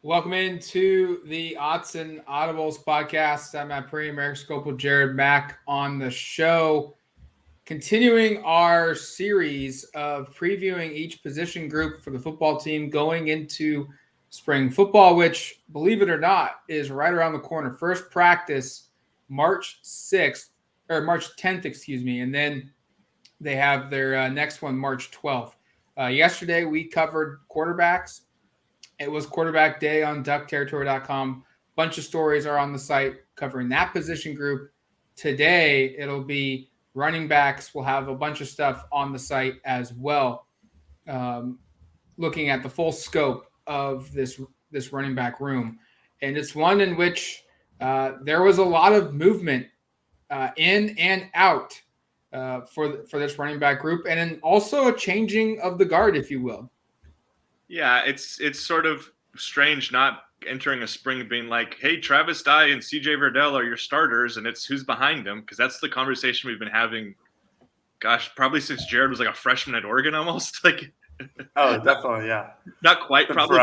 Welcome into the Odds and Audibles podcast. I'm Matt Prehm, Erik Skopil, Jared Mack on the show. Continuing our series of previewing each position group for the football team going into spring football, which, believe it or not, is right around the corner. First practice, March 6th, or March 10th, excuse me, and then they have their next one, March 12th. Yesterday, we covered quarterbacks. It was quarterback day on duckterritory.com. Bunch of stories are on the site covering that position group. Today, it'll be running backs. We'll have a bunch of stuff on the site as well, looking at the full scope of this running back room. And it's one in which there was a lot of movement in and out for this running back group, and then also a changing of the guard, if you will. Yeah, it's sort of strange not entering a spring being like, hey, Travis Dye and CJ Verdell are your starters, and it's who's behind them, because that's the conversation we've been having, gosh, probably since Jared was like a freshman at Oregon almost. Oh, definitely, yeah. Not quite, probably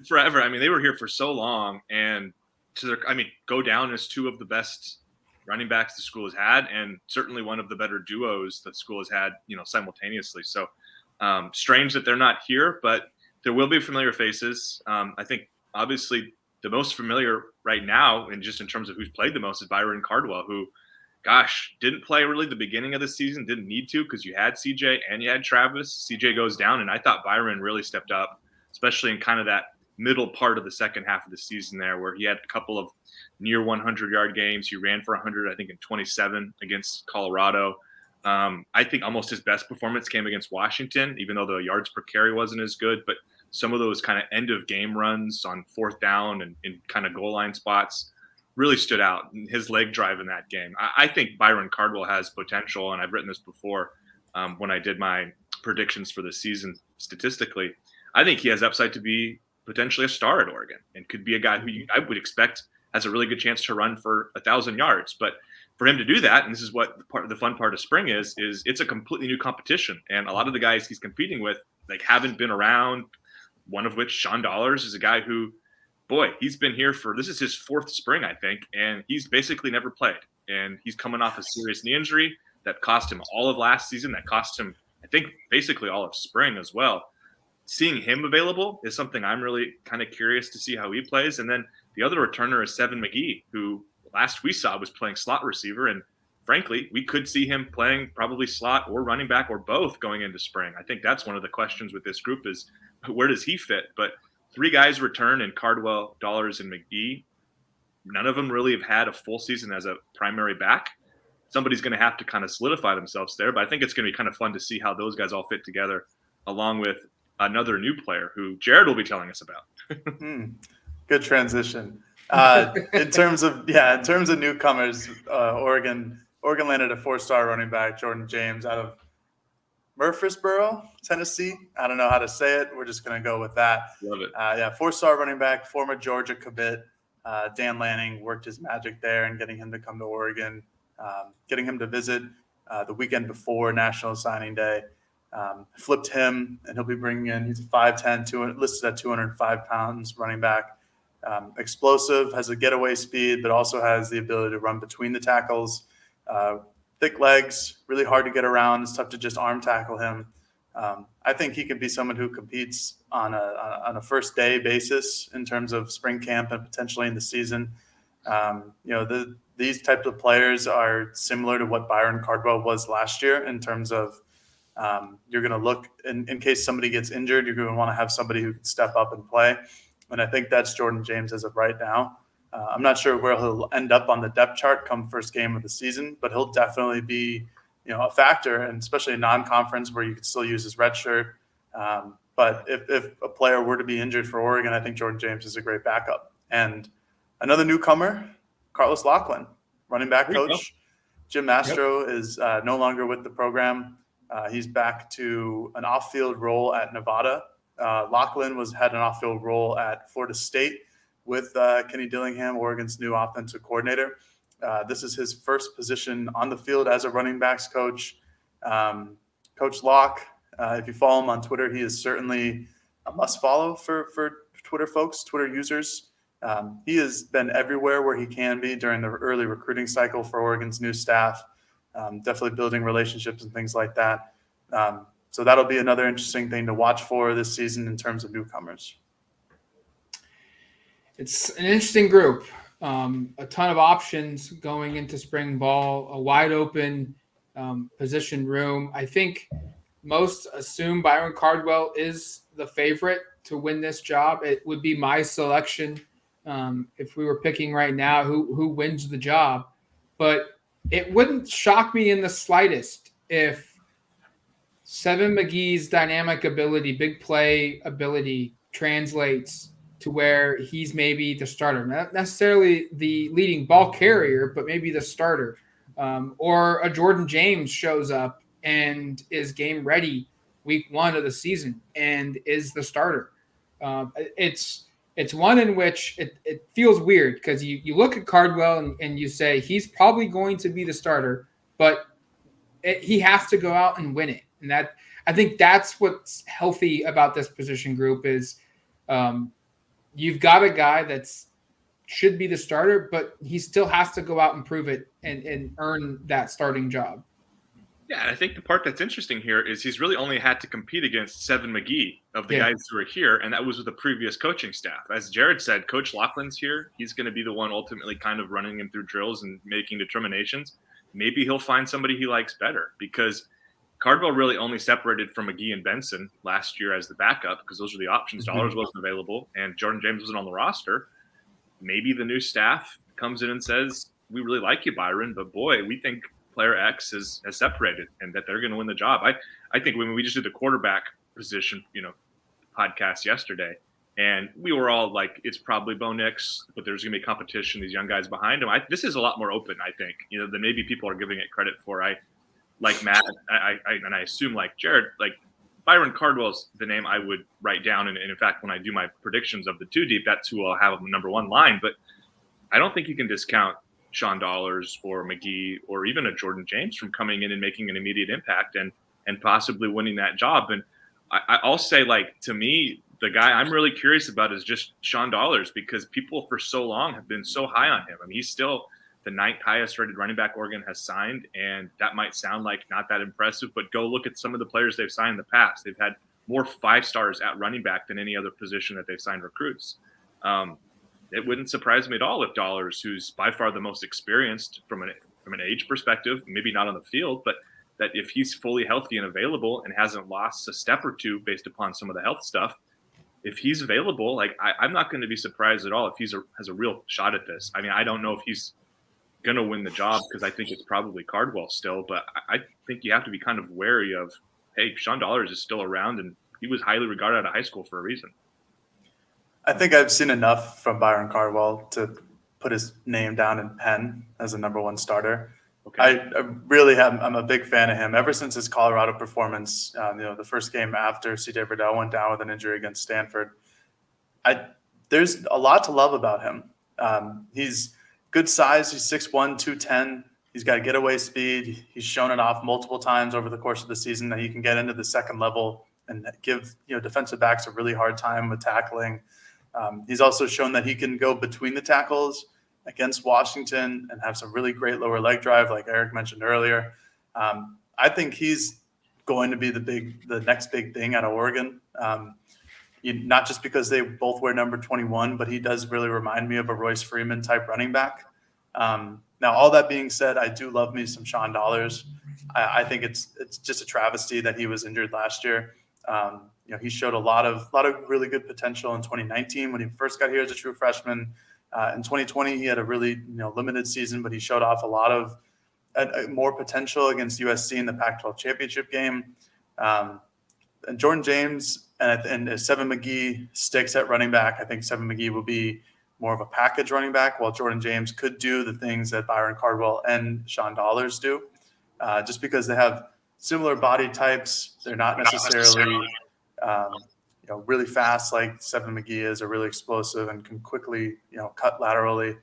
forever. I mean, they were here for so long, and go down as two of the best running backs the school has had, and certainly one of the better duos that the school has had, simultaneously. So strange that they're not here, but there will be familiar faces. I think obviously the most familiar right now, and just in terms of who's played the most, is Byron Cardwell, who, gosh, didn't play really the beginning of the season, didn't need to because you had CJ and you had Travis. CJ goes down, and I thought Byron really stepped up, especially in kind of that middle part of the second half of the season there, where he had a couple of near 100-yard games. He ran for 100, I think, in 27 against Colorado. I think almost his best performance came against Washington, even though the yards per carry wasn't as good. But some of those kind of end-of-game runs on fourth down and in kind of goal line spots really stood out. His leg drive in that game. I think Byron Cardwell has potential, and I've written this before when I did my predictions for the season statistically. I think he has upside to be potentially a star at Oregon and could be a guy who I would expect has a really good chance to run for 1,000 yards. But for him to do that, and this is what the fun part of spring is it's a completely new competition. And a lot of the guys he's competing with haven't been around, one of which, Shawn Dollars, is a guy who, boy, he's been here this is his fourth spring, I think, and he's basically never played. And he's coming off a serious knee injury that cost him all of last season, that cost him, I think, basically all of spring as well. Seeing him available is something I'm really kind of curious to see how he plays. And then the other returner is Mcgee, who last we saw was playing slot receiver. And frankly, we could see him playing probably slot or running back or both going into spring. I think that's one of the questions with this group is where does he fit? But three guys return in Cardwell, Dollars, and Mcgee. None of them really have had a full season as a primary back. Somebody's going to have to kind of solidify themselves there. But I think it's going to be kind of fun to see how those guys all fit together, along with another new player who Jared will be telling us about. Good transition. In terms of newcomers, Oregon landed a 4-star running back, Jordan James, out of Murfreesboro, Tennessee. I don't know how to say it. We're just going to go with that. Love it. 4-star running back, former Georgia commit. Dan Lanning worked his magic there and getting him to come to Oregon, getting him to visit the weekend before National Signing Day. Flipped him, and he'll be bringing in, he's a 5'10", listed at 205 pounds running back. Explosive, has a getaway speed, but also has the ability to run between the tackles. Thick legs, really hard to get around. It's tough to just arm tackle him. I think he could be someone who competes on a first day basis in terms of spring camp and potentially in the season. These types of players are similar to what Byron Cardwell was last year in terms of you're going to look in case somebody gets injured, you're going to want to have somebody who can step up and play. And I think that's Jordan James as of right now. I'm not sure where he'll end up on the depth chart come first game of the season, but he'll definitely be, a factor, and especially in non-conference where you could still use his red shirt. But if a player were to be injured for Oregon, I think Jordan James is a great backup. And another newcomer, Carlos Lachlan, running back coach. Jim Mastro is no longer with the program. He's back to an off-field role at Nevada. Lachlan had an off-field role at Florida State with Kenny Dillingham, Oregon's new offensive coordinator. This is his first position on the field as a running backs coach. Coach Locke, if you follow him on Twitter, he is certainly a must follow for Twitter folks, Twitter users. He has been everywhere where he can be during the early recruiting cycle for Oregon's new staff, definitely building relationships and things like that. So that'll be another interesting thing to watch for this season in terms of newcomers. It's an interesting group. A ton of options going into spring ball, a wide open position room. I think most assume Byron Cardwell is the favorite to win this job. It would be my selection if we were picking right now who wins the job. But it wouldn't shock me in the slightest if Seven McGee's dynamic ability, big play ability translates to where he's maybe the starter, not necessarily the leading ball carrier, but maybe the starter. Or a Jordan James shows up and is game ready week 1 of the season and is the starter. It's one in which it feels weird because you look at Cardwell and you say he's probably going to be the starter, but he has to go out and win it. And that I think that's what's healthy about this position group is you've got a guy that's should be the starter, but he still has to go out and prove it and earn that starting job. Yeah, and I think the part that's interesting here is he's really only had to compete against Seven McGee of the guys who are here, and that was with the previous coaching staff. As Jared said, Coach Lachlan's here. He's going to be the one ultimately kind of running him through drills and making determinations. Maybe he'll find somebody he likes better because Cardwell really only separated from Mcgee and Benson last year as the backup because those were the options. Dollars wasn't available, and Jordan James wasn't on the roster. Maybe the new staff comes in and says, we really like you, Byron, but boy, we think player X has separated and that they're going to win the job. I think when we just did the quarterback position, podcast yesterday, and we were all like, it's probably Bo Nix, but there's going to be competition, these young guys behind him. This is a lot more open, I think, than maybe people are giving it credit for. Like Matt, and I assume like Jared, like Byron Cardwell's the name I would write down. And in fact, when I do my predictions of the 2 deep, that's who I'll have on the number 1 line. But I don't think you can discount Shawn Dollars or Mcgee or even a Jordan James from coming in and making an immediate impact and possibly winning that job. And I'll say, like, to me, the guy I'm really curious about is just Shawn Dollars because people for so long have been so high on him. I mean, he's still the 9th highest rated running back Oregon has signed. And that might sound like not that impressive, but go look at some of the players they've signed in the past. They've had more 5-stars at running back than any other position that they've signed recruits. It wouldn't surprise me at all if Dollars, who's by far the most experienced from an age perspective, maybe not on the field, but that if he's fully healthy and available and hasn't lost a step or two based upon some of the health stuff, if he's available, like I'm not going to be surprised at all if has a real shot at this. I mean, I don't know if he's going to win the job because I think it's probably Cardwell still, but I think you have to be kind of wary of, hey, Shawn Dollars is still around and he was highly regarded out of high school for a reason. I think I've seen enough from Byron Cardwell to put his name down in pen as a number 1 starter. Okay. I really I'm a big fan of him ever since his Colorado performance. The first game after C.J. Verdell went down with an injury against Stanford. There's a lot to love about him. He's good size. He's 6'1", 210. He's got getaway speed. He's shown it off multiple times over the course of the season that he can get into the second level and give defensive backs a really hard time with tackling. He's also shown that he can go between the tackles against Washington and have some really great lower leg drive, like Erik mentioned earlier. I think he's going to be the next big thing out of Oregon. Not just because they both wear number 21, but he does really remind me of a Royce Freeman type running back. Now, all that being said, I do love me some Shawn Dollars. I think it's just a travesty that he was injured last year. He showed a lot of really good potential in 2019 when he first got here as a true freshman. In 2020, he had a really limited season, but he showed off a lot of more potential against USC in the Pac-12 championship game. And Jordan James and if Seven McGee sticks at running back, I think Seven McGee will be more of a package running back, while Jordan James could do the things that Byron Cardwell and Shawn Dollars do, just because they have similar body types. They're not necessarily really fast like Seven McGee is, or really explosive and can quickly cut laterally.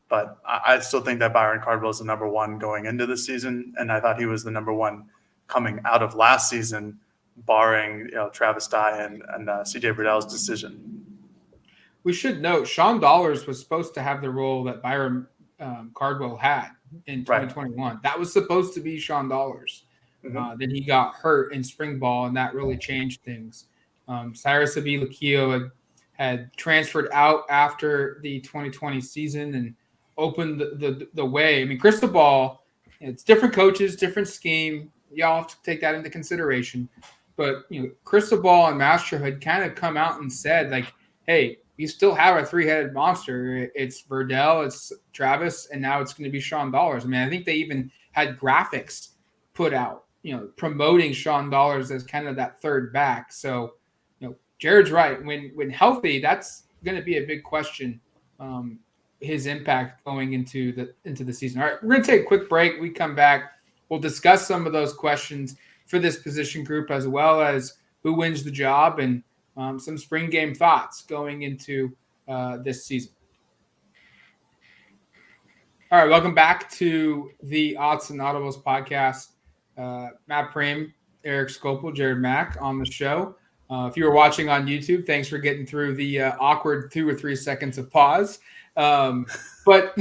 But I still think that Byron Cardwell is the number 1 going into the season, and I thought he was the number 1 coming out of last season. barring Travis Dye and CJ Verdell's decision. We should note Shawn Dollars was supposed to have the role that Byron Cardwell had in 2021. Right. That was supposed to be Shawn Dollars. Mm-hmm. Then he got hurt in spring ball, and that really changed things. Cyrus Abiy-Lakio had transferred out after the 2020 season and opened the way. I mean, Cristobal, it's different coaches, different scheme. Y'all have to take that into consideration. But, Cristobal and Mastro had kind of come out and said, like, hey, you still have a three-headed monster. It's Verdell, it's Travis, and now it's going to be Shawn Dollars. I mean, I think they even had graphics put out, promoting Shawn Dollars as kind of that third back. So, Jared's right. When healthy, that's going to be a big question, his impact going into the season. All right, we're going to take a quick break. We come back. We'll discuss some of those questions for this position group, as well as who wins the job and some spring game thoughts going into this season. All right, welcome back to the Odds and Audibles podcast. Matt Prehm, Erik Skopil, Jared Mack on the show. If you were watching on YouTube, thanks for getting through the awkward 2 or 3 seconds of pause. But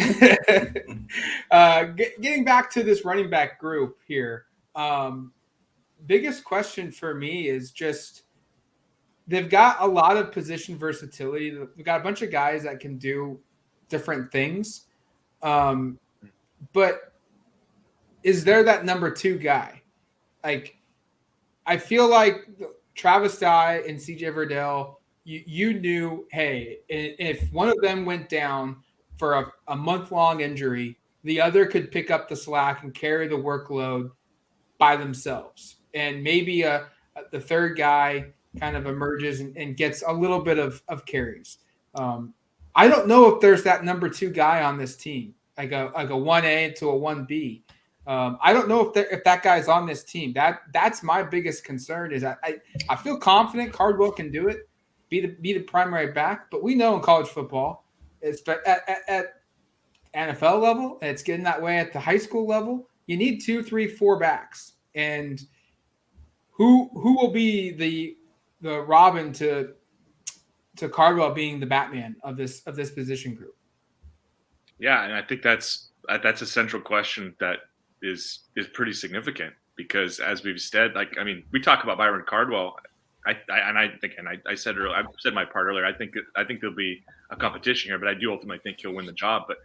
getting back to this running back group here, biggest question for me is just they've got a lot of position versatility. They've got a bunch of guys that can do different things. But is there that number 2 guy? Like, I feel like Travis Dye and CJ Verdell, you knew, hey, if one of them went down for a month-long injury, the other could pick up the slack and carry the workload by themselves. And maybe the third guy kind of emerges and gets a little bit of carries. I don't know if there's that number 2 guy on this team, like a 1A to a 1B. I don't know if that guy's on this team. That's my biggest concern. Is I feel confident Cardwell can do it, be the primary back, but we know in college football, it's at NFL level, and it's getting that way at the high school level. You need 2, 3, 4 backs, and who will be the Robin to Cardwell being the Batman of this position group? Yeah, and I think that's a central question that is pretty significant, because as we've said, we talk about Byron Cardwell. I said earlier, I said my part earlier. I think there'll be a competition here, but I do ultimately think he'll win the job. But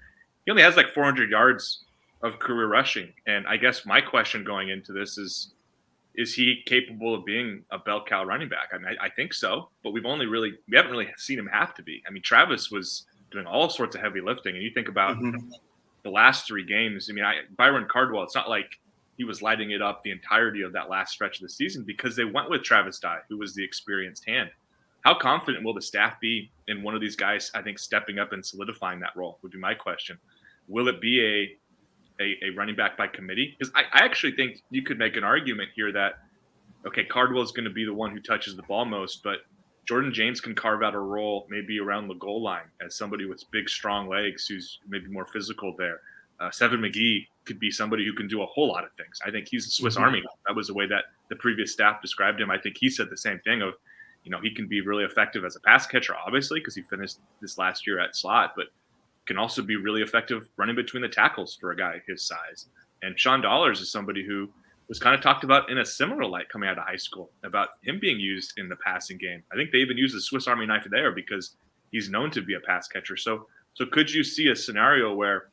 he only has like 400 yards of career rushing, and I guess my question going into this is he capable of being a bell cow running back? I mean, I think so, but we haven't really seen him have to be. I mean, Travis was doing all sorts of heavy lifting, and you think about the last 3 games. I mean, Byron Cardwell, it's not like he was lighting it up the entirety of that last stretch of the season, because they went with Travis Dye, who was the experienced hand. How confident will the staff be in one of these guys, I think, stepping up and solidifying that role would be my question. Will it be a running back by committee? Because I actually think you could make an argument here that, okay, Cardwell is going to be the one who touches the ball most, but Jordan James can carve out a role maybe around the goal line as somebody with big, strong legs who's maybe more physical there. Seven Mcgee could be somebody who can do a whole lot of things. I think he's a Swiss Army. That was the way that the previous staff described him. I think he said the same thing of, he can be really effective as a pass catcher, obviously, because he finished this last year at slot, but can also be really effective running between the tackles for a guy his size. And Shawn Dollars is somebody who was kind of talked about in a similar light coming out of high school, about him being used in the passing game. I think they even use the Swiss Army knife there because he's known to be a pass catcher. So could you see a scenario where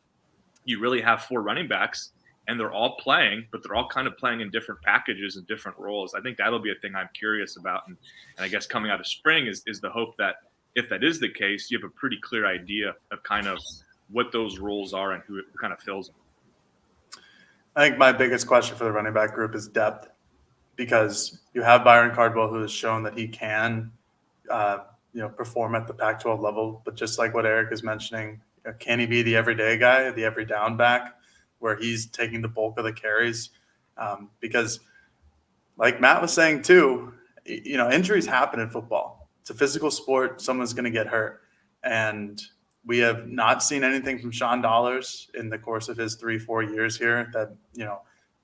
you really have 4 running backs and they're all playing, but they're all kind of playing in different packages and different roles? I think that'll be a thing I'm curious about. And I guess coming out of spring is the hope that if that is the case, you have a pretty clear idea of kind of what those roles are and who kind of fills them. I think my biggest question for the running back group is depth, because you have Byron Cardwell, who has shown that he can, perform at the Pac-12 level. But just like what Erik is mentioning, can he be the everyday guy, the every down back, where he's taking the bulk of the carries? Because, like Matt was saying too, injuries happen in football. It's a physical sport. Someone's going to get hurt, and we have not seen anything from Shawn Dollars in the course of his 3-4 years here that,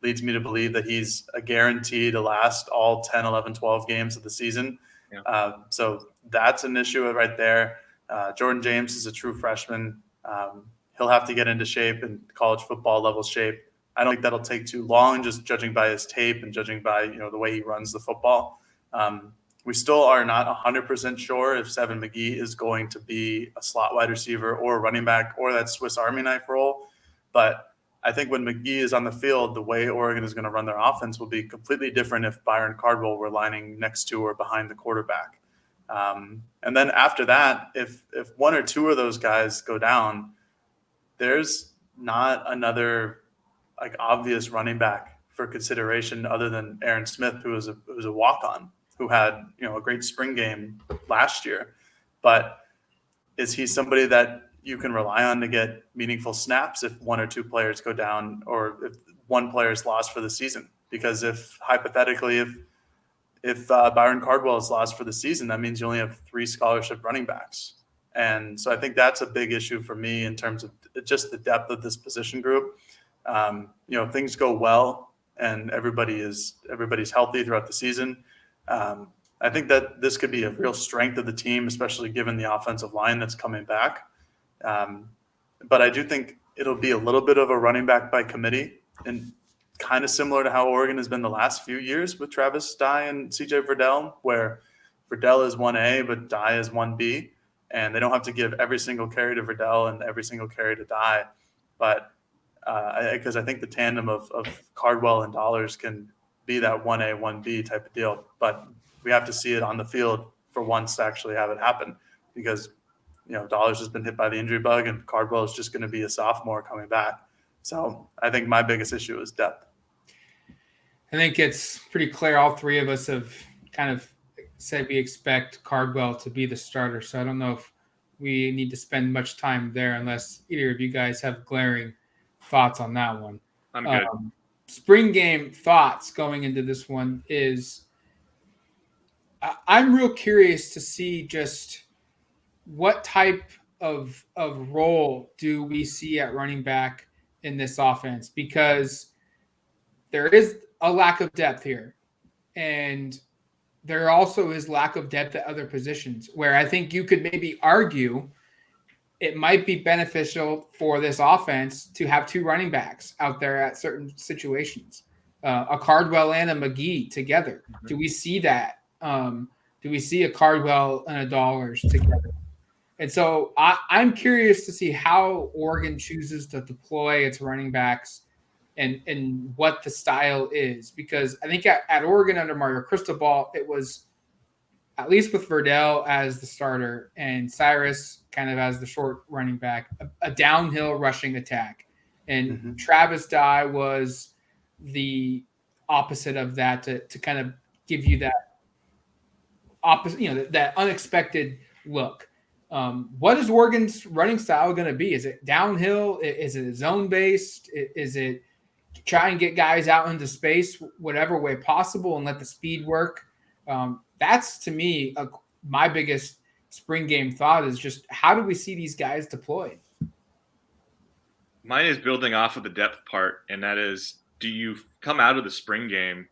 leads me to believe that he's a guarantee to last all 10, 11, 12 games of the season. Yeah. So that's an issue right there. Jordan James is a true freshman. He'll have to get into shape and college football level shape. I don't think that'll take too long, just judging by his tape and judging by the way he runs the football. We still are not 100% sure if Seven Mcgee is going to be a slot wide receiver or a running back or that Swiss Army knife role. But I think when Mcgee is on the field, the way Oregon is going to run their offense will be completely different if Byron Cardwell were lining next to or behind the quarterback. And then after that, if one or two of those guys go down, there's not another like obvious running back for consideration other than Aaron Smith, who was a walk-on, who had a great spring game last year. But is he somebody that you can rely on to get meaningful snaps if one or two players go down or if one player is lost for the season? Because if hypothetically, if Byron Cardwell is lost for the season, that means you only have 3 scholarship running backs. And so I think that's a big issue for me in terms of just the depth of this position group. Things go well and everybody's healthy throughout the season. I think that this could be a real strength of the team, especially given the offensive line that's coming back. But I do think it'll be a little bit of a running back by committee, and kind of similar to how Oregon has been the last few years with Travis Dye and CJ Verdell, where Verdell is 1A, but Dye is 1B. And they don't have to give every single carry to Verdell and every single carry to Dye. But because I think the tandem of Cardwell and Dollars can be that 1A, 1B type of deal. But we have to see it on the field for once to actually have it happen, because Dollars has been hit by the injury bug and Cardwell is just going to be a sophomore coming back. So I think my biggest issue is depth. I think it's pretty clear all three of us have kind of said we expect Cardwell to be the starter. So I don't know if we need to spend much time there unless either of you guys have glaring thoughts on that one. I'm good. Spring game thoughts going into this one is I'm real curious to see just what type of role do we see at running back in this offense, because there is a lack of depth here. And there also is lack of depth at other positions where I think you could maybe argue it might be beneficial for this offense to have 2 running backs out there at certain situations, a Cardwell and a Mcgee together. Mm-hmm. Do we see that? Do we see a Cardwell and a Dollars together? And so I'm curious to see how Oregon chooses to deploy its running backs and what the style is, because I think at Oregon under Mario Cristobal, it was, at least with Verdell as the starter and Cyrus kind of as the short running back, a downhill rushing attack. And Travis Dye was the opposite of that to kind of give you that opposite, that unexpected look. What is Oregon's running style going to be? Is it downhill? Is it zone based? Is it try and get guys out into space whatever way possible and let the speed work? That's, to me, my biggest spring game thought is just how do we see these guys deployed? Mine is building off of the depth part, and that is, do you come out of the spring game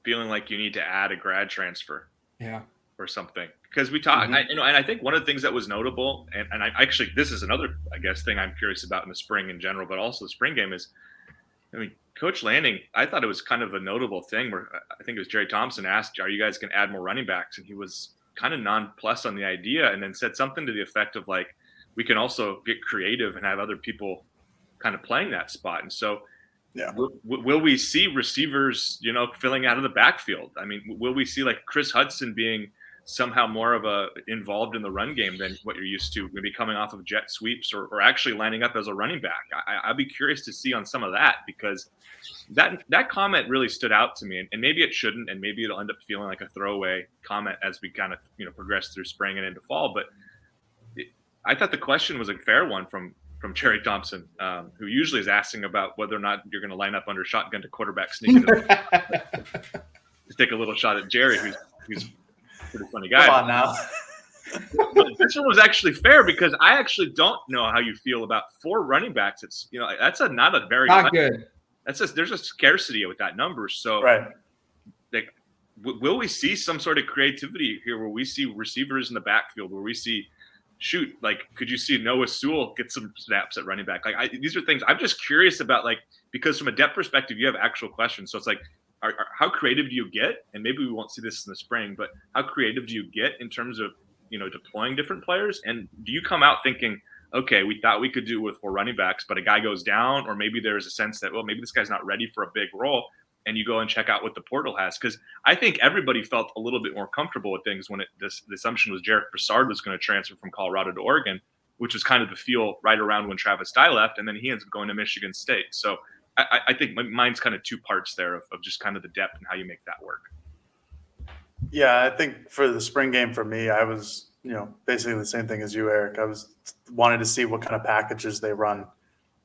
feeling like you need to add a grad transfer? Yeah. Or something? Because we talked, and I think one of the things that was notable, and I actually, this is another, I guess, thing I'm curious about in the spring in general, but also the spring game is, Coach Lanning, I thought it was kind of a notable thing where I think it was Jerry Thompson asked, are you guys going to add more running backs? And he was kind of nonplussed on the idea, and then said something to the effect of like, we can also get creative and have other people kind of playing that spot. And so will we see receivers, filling out of the backfield? I mean, will we see like Chris Hudson being somehow more of a involved in the run game than what you're used to, maybe coming off of jet sweeps or actually lining up as a running back? I'd be curious to see on some of that, because that comment really stood out to me, and maybe it shouldn't, and maybe it'll end up feeling like a throwaway comment as we kind of progress through spring and into fall. But I thought the question was a fair one from Jerry Thompson, who usually is asking about whether or not you're going to line up under shotgun to quarterback sneak. To take a little shot at Jerry, who's a pretty funny guy. Come on now. But this one was actually fair, because I actually don't know how you feel about 4 running backs. It's that's not a very not good. there's a scarcity with that number. So right. Like, will we see some sort of creativity here where we see receivers in the backfield, where we see could you see Noah Sewell get some snaps at running back? These are things I'm just curious about, because from a depth perspective, you have actual questions. So it's like, how creative do you get? And maybe we won't see this in the spring, but how creative do you get in terms of, deploying different players? And do you come out thinking, okay, we thought we could do it with 4 running backs, but a guy goes down, or maybe there's a sense that, well, maybe this guy's not ready for a big role, and you go and check out what the portal has? Because I think everybody felt a little bit more comfortable with things when the assumption was Jarek Broussard was going to transfer from Colorado to Oregon, which was kind of the feel right around when Travis Dye left, and then he ends up going to Michigan State. So I think mine's kind of 2 parts there of just kind of the depth and how you make that work. Yeah, I think for the spring game for me, I was, basically the same thing as you, Erik. I wanted to see what kind of packages they run,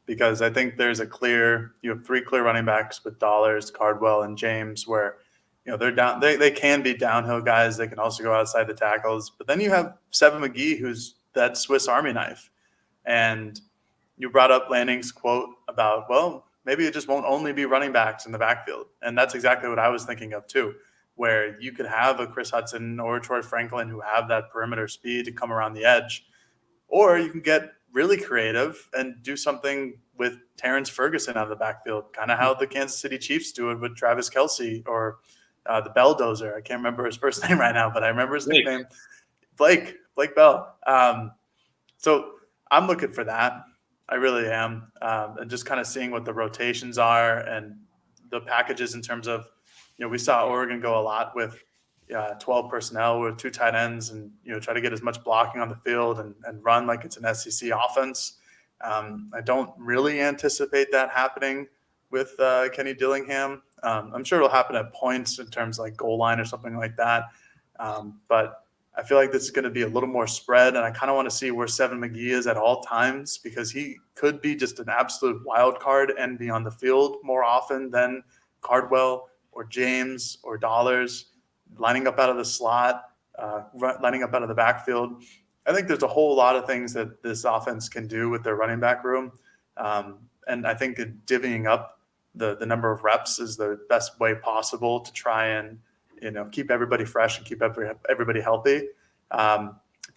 because I think there's you have 3 clear running backs with Dollars, Cardwell, and James, where, they're down. They can be downhill guys. They can also go outside the tackles. But then you have Seven Mcgee, who's that Swiss Army knife. And you brought up Lanning's quote about, well, maybe it just won't only be running backs in the backfield. And that's exactly what I was thinking of too, where you could have a Chris Hudson or Troy Franklin who have that perimeter speed to come around the edge. Or you can get really creative and do something with Terrence Ferguson out of the backfield, kind of how the Kansas City Chiefs do it with Travis Kelce or the Belldozer. I can't remember his first name right now, but I remember his nickname, Blake Bell. So I'm looking for that. I really am. And just kind of seeing what the rotations are and the packages in terms of, we saw Oregon go a lot with 12 personnel with 2 tight ends and, try to get as much blocking on the field and run like it's an SEC offense. I don't really anticipate that happening with Kenny Dillingham. I'm sure it'll happen at points in terms of like goal line or something like that. But I feel like this is going to be a little more spread, and I kind of want to see where Seven Mcgee is at all times, because he could be just an absolute wild card and be on the field more often than Cardwell or James or Dollars, lining up out of the slot, lining up out of the backfield. I think there's a whole lot of things that this offense can do with their running back room. And I think divvying up the number of reps is the best way possible to try and, keep everybody fresh and keep everybody healthy.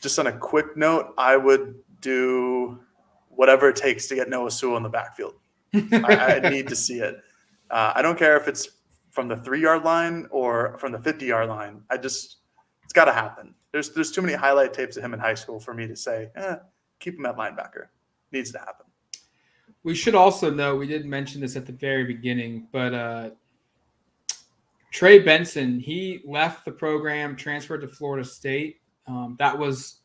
Just on a quick note, I would do whatever it takes to get Noah Sewell in the backfield. I need to see it. I don't care if it's from the 3-yard line or from the 50-yard line. It's got to happen. There's too many highlight tapes of him in high school for me to say, keep him at linebacker. Needs to happen. We should also know, we didn't mention this at the very beginning, but Trey Benson, he left the program, transferred to Florida State. That was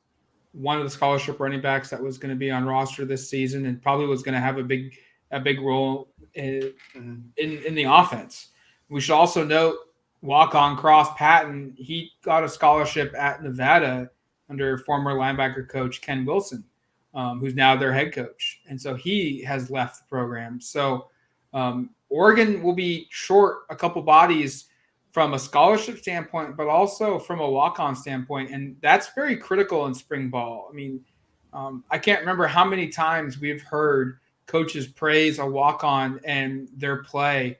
one of the scholarship running backs that was going to be on roster this season and probably was going to have a big role in the offense. We should also note walk-on Cross Patton. He got a scholarship at Nevada under former linebacker coach Ken Wilson, who's now their head coach. And so he has left the program. So Oregon will be short a couple bodies from a scholarship standpoint, but also from a walk-on standpoint. And that's very critical in spring ball. I mean, I can't remember how many times we've heard coaches praise a walk-on and their play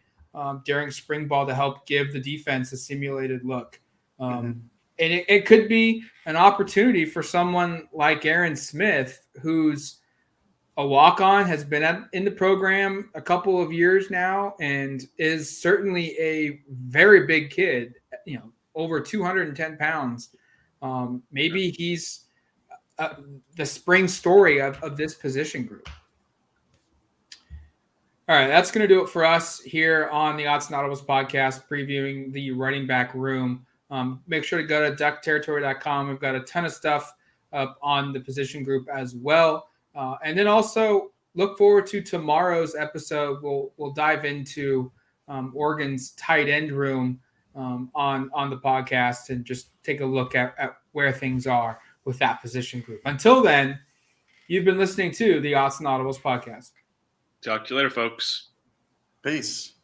during spring ball to help give the defense a simulated look. And it could be an opportunity for someone like Aaron Smith, who's a walk-on, has been in the program a couple of years now, and is certainly a very big kid, over 210 pounds. Maybe he's the spring story of this position group. All right, that's going to do it for us here on the Odds and Audibles podcast, previewing the running back room. Make sure to go to duckterritory.com. We've got a ton of stuff up on the position group as well. And then also look forward to tomorrow's episode. We'll dive into Oregon's tight end room on the podcast and just take a look at where things are with that position group. Until then, you've been listening to the Odds and Audibles podcast. Talk to you later, folks. Peace.